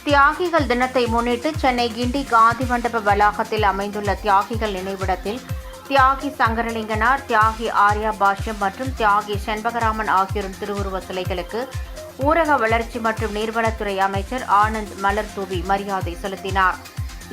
தியாகிகள் தினத்தை முன்னிட்டு சென்னை கிண்டி காந்தி மண்டப வளாகத்தில் அமைந்துள்ள தியாகிகள் நினைவிடத்தில் தியாகி சங்கரலிங்கனார், தியாகி ஆர்யா பாஷ்யம் மற்றும் தியாகி செண்பகராமன் ஆகியோரின் திருவுருவ சிலைகளுக்கு ஊரக வளர்ச்சி மற்றும் நீர்வளத்துறை அமைச்சர் ஆனந்த் மலர் தூவி மரியாதை செலுத்தினார்.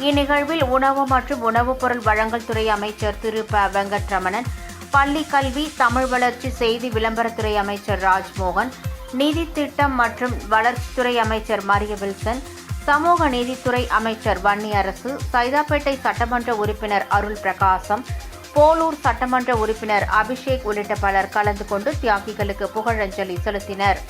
இந்நிகழ்வில் உணவு மற்றும் உணவுப் பொருள் வழங்கல் துறை அமைச்சர் திரு ப வெங்கட்ரமணன், பள்ளி கல்வி, தமிழ் வளர்ச்சி, செய்தி விளம்பரத்துறை அமைச்சர் ராஜ்மோகன், நிதி திட்டம் மற்றும் வளர்ச்சித்துறை அமைச்சர் மரிய வில்சன், சமூக நீதித்துறை அமைச்சர் வன்னியரசு, சைதாப்பேட்டை சட்டமன்ற உறுப்பினர் அருள் பிரகாசம், போலூர் சட்டமன்ற உறுப்பினர் அபிஷேக் உள்ளிட்ட பலர் கலந்து கொண்டு தியாகிகளுக்கு புகழஞ்சலி செலுத்தினர்.